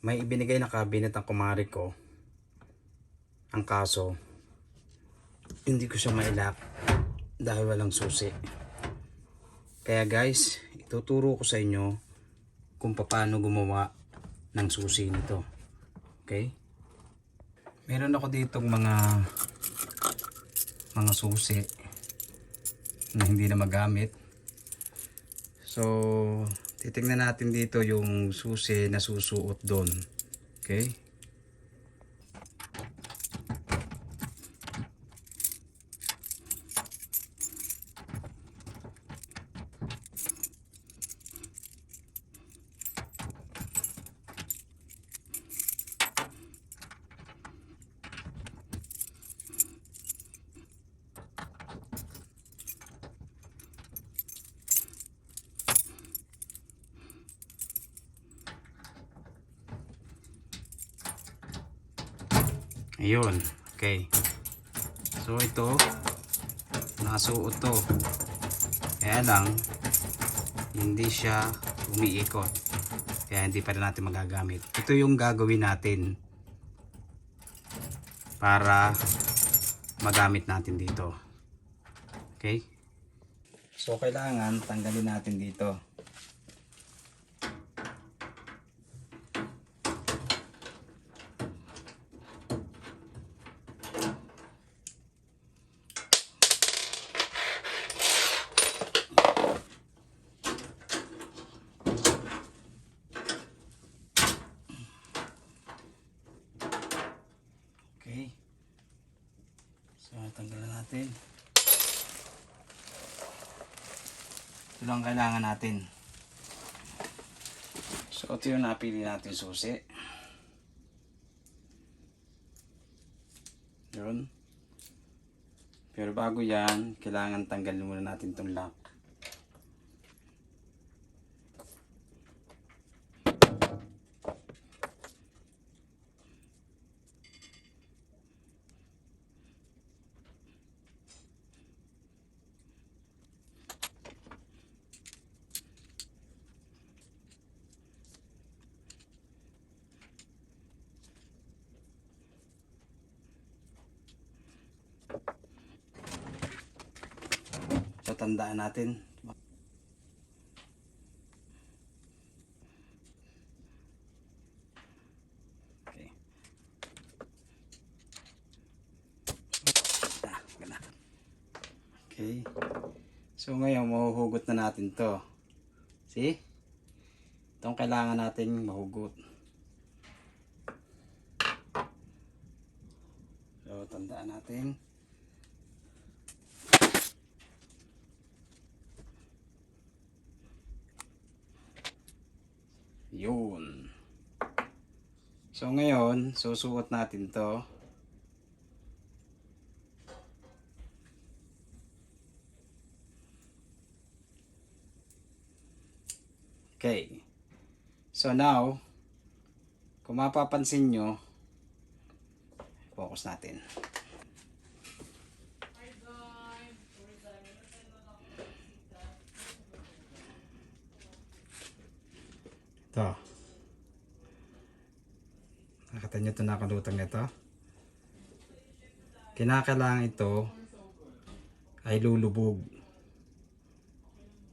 May ibinigay na cabinet ang kumari ko. Ang kaso, hindi ko siya mailak dahil walang susi. Kaya guys, ituturo ko sa inyo kung paano gumawa ng susi nito. Okay? Meron ako ditong mga susi na hindi na magamit. So, titingnan natin dito yung susi na susuot doon. Okay? Ayun. Okay. So ito, nasuot to. Kaya lang, hindi siya umiikot. Kaya hindi pa rin natin magagamit. Ito yung gagawin natin para magamit natin dito. Okay? So kailangan tanggalin natin dito. Okay. So, tanggalan natin. Ito lang kailangan natin. So, ito yung napili natin susi. Yun. Pero bago yan, kailangan tanggalin muna natin itong lock. So, tandaan natin. Okay. Okay. So, ngayon, mahuhugot na natin to. See? Itong kailangan natin mahugot. So, tandaan natin. Yun. So ngayon, susuot natin to. Okay. So now, kung mapapansin nyo, focus natin. Ito. Nakita nyo ito, nakalutang nito. Kinakailangan ito ay lulubog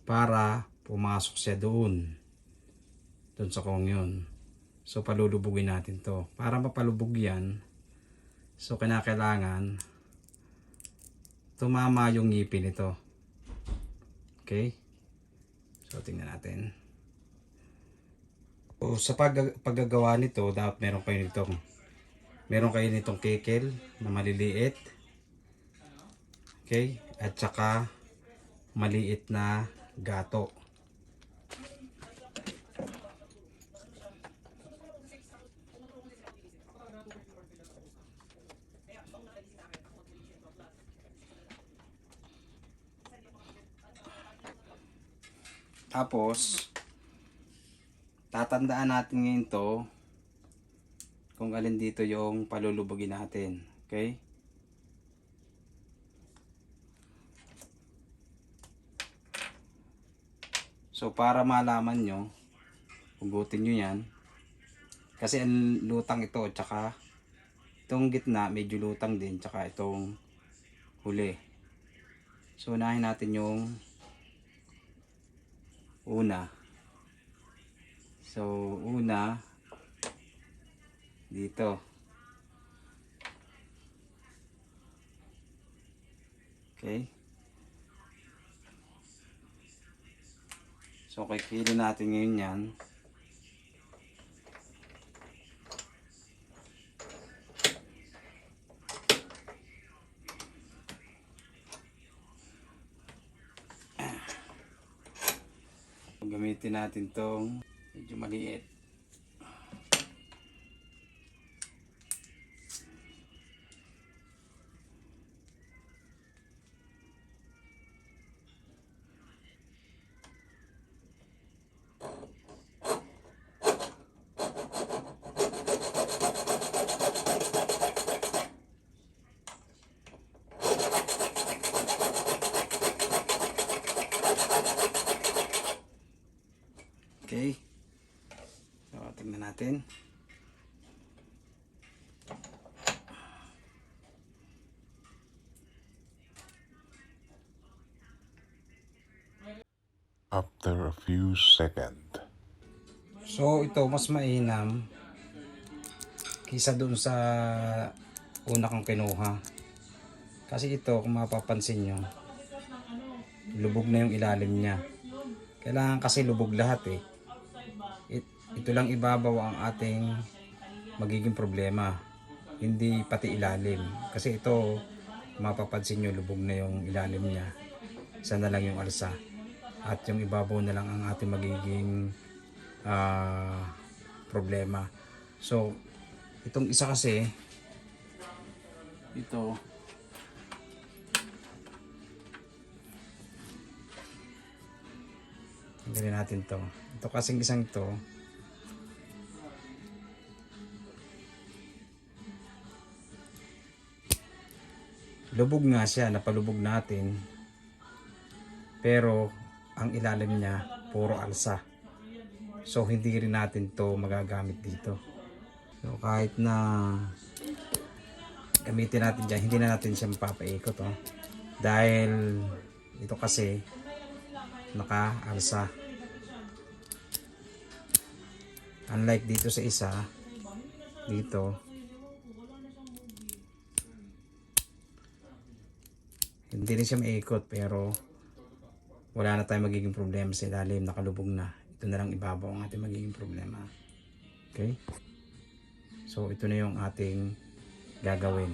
para pumasok siya doon sa kong yun. So palulubugin natin to. Para mapalubog yan, so kinakailangan tumama yung ngipin nito. Okay? So tingnan natin. So, sa paggagawa nito, dapat meron kayo nitong kekel na maliliit. Okay? At saka maliit na gato. Tapos, tatandaan natin ngayon to kung alin dito yung palulubugin natin. Okay? So, para malaman nyo, hugutin nyo yan, Kasi ang lutang ito, tsaka itong gitna medyo lutang din, tsaka itong huli. So unahin natin yung una. So una dito. Okay. So kikili natin ngayon yan. Gamitin natin tong medyo maliit. Okay. So tingnan natin. After a few seconds. So ito mas mainam kisa doon sa una kong kinuha. Kasi ito kung mapapansin nyo, lubog na yung ilalim niya. Kailangan kasi lubog lahat eh. Ito lang ibabaw ang ating magiging problema. Hindi pati ilalim. Kasi ito mapapansin nyo lubog na yung ilalim niya. Isa na lang yung alsa. At yung ibabaw na lang ang ating magiging problema. So itong isa kasi ito gawin natin to. Ito kasing isang to lubog nga siya, napalubog natin, pero ang ilalim niya puro alsa. So hindi rin natin to magagamit dito. So kahit na gamitin natin dyan, hindi na natin siya mapapaikot dahil ito kasi naka-alsa. Unlike dito sa isa, dito hindi rin siya maikot, pero wala na tayong magiging problema sa ilalim, nakalubog na. Ito na lang ibabaw ang ating magiging problema. Okay? So ito na yung ating gagawin.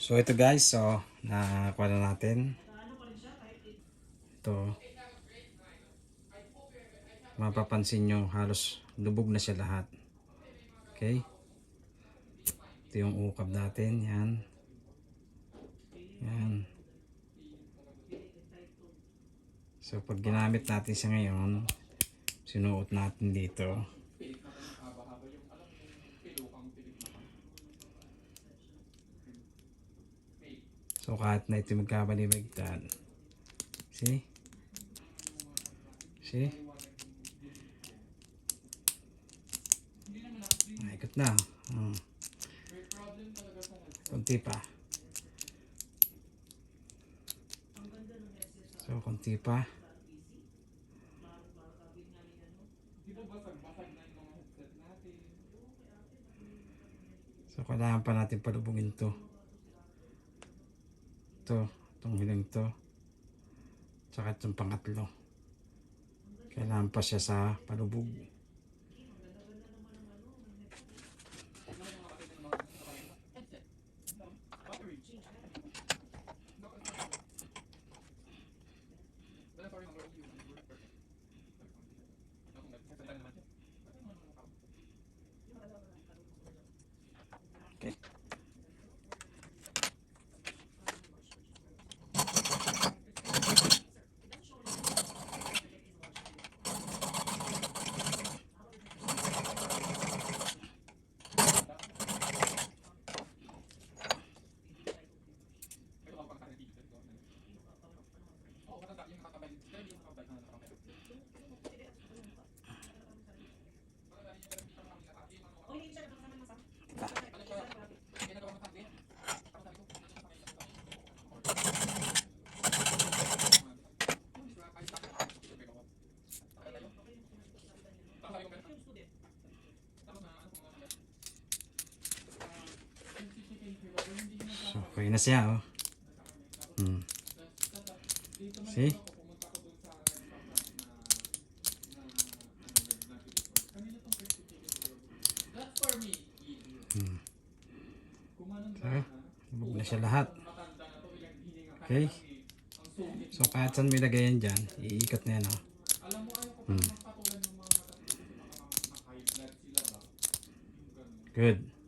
So ito guys, so nakuha na natin. Ito. Mapapansin nyo, halos lubog na siya lahat. Okay? Ito yung ukab natin. Yan. Yan. So pag ginamit natin siya ngayon, sinuot natin dito. So kahit na ito magkabalibagtad. See? See? Ikot na. Kunti pa. So kunti pa. So kailangan pa natin palubugin to. Itong hiling to. Tsaka itong pangatlo. Kailangan pa siya sa palubog. Okay. So, okay na siya, oh. See? Okay. Lubog na siya lahat. Okay? So, kahit saan may lagay yan dyan, iikot na yan, oh. Good.